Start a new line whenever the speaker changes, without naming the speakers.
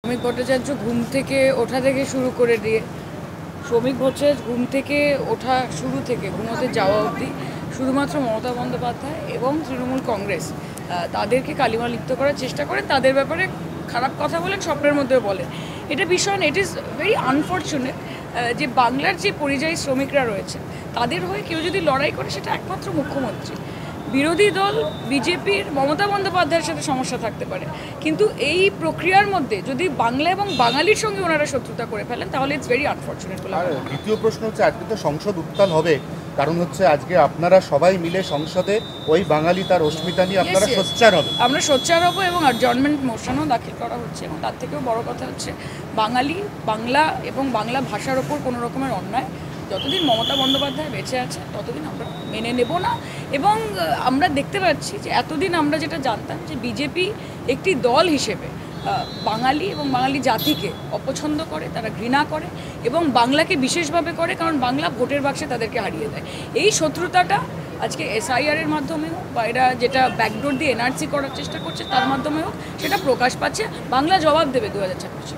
শ্রমিক ভট্টাচার্য ঘুম থেকে ওঠা থেকে শুরু করে দিয়ে শ্রমিক ভট্টাচার্য ঘুম থেকে ওঠা শুরু থেকে ঘুমোতে যাওয়া অবধি শুধুমাত্র মমতা বন্দ্যোপাধ্যায় এবং তৃণমূল কংগ্রেস তাদেরকে কালিমা লিপ্ত করার চেষ্টা করেন, তাদের ব্যাপারে খারাপ কথা বলেন, স্বপ্নের মধ্যেও বলেন। এটা ভীষণ, ইট ইজ ভেরি আনফর্চুনেট যে বাংলার যে পরিযায়ী শ্রমিকরা রয়েছে তাদের হয়ে কেউ যদি লড়াই করে সেটা একমাত্র মুখ্যমন্ত্রী। বিরোধী দল বিজেপির মমতা বন্দ্যোপাধ্যায়ের সাথে সমস্যা থাকতে পারে, কিন্তু এই প্রক্রিয়ার মধ্যে যদি বাংলা এবং বাঙালির সঙ্গে ওনারা শত্রুতা করে ফেলেন তাহলে ইটস ভেরি আনফর্চুনেট বলে।
আর দ্বিতীয় প্রশ্ন হচ্ছে, আজকে তো সংসদ উত্তাল হবে, কারণ হচ্ছে আজকে আপনারা সবাই মিলে সংসদে ওই বাঙালি তার অস্মিতা নিয়ে আপনারা সোচ্চার হবে।
আমরা সোচ্চার হব এবং অ্যাডজর্নমেন্ট মোশনও দাখিল করা হচ্ছে, এবং তার থেকেও বড় কথা হচ্ছে বাঙালি, বাংলা এবং বাংলা ভাষার ওপর কোনো রকমের অন্যায় যতদিন মমতা বন্দ্যোপাধ্যায় বেঁচে আছে ততদিন আমরা মেনে নেব না। এবং আমরা দেখতে পাচ্ছি যে এতদিন আমরা যেটা জানতাম যে বিজেপি একটি দল হিসেবে বাঙালি এবং বাঙালি জাতিকে অপছন্দ করে, তারা ঘৃণা করে এবং বাংলাকে বিশেষভাবে করে, কারণ বাংলা ভোটের বাক্সে তাদেরকে হারিয়ে দেয়। এই শত্রুতাটা আজকে এসআইআরের মাধ্যমেও বা এরা যেটা ব্যাকডোর দিয়ে এনআরসি করার চেষ্টা করছে তার মাধ্যমেও সেটা প্রকাশ পাচ্ছে। বাংলা জবাব দেবে 2026।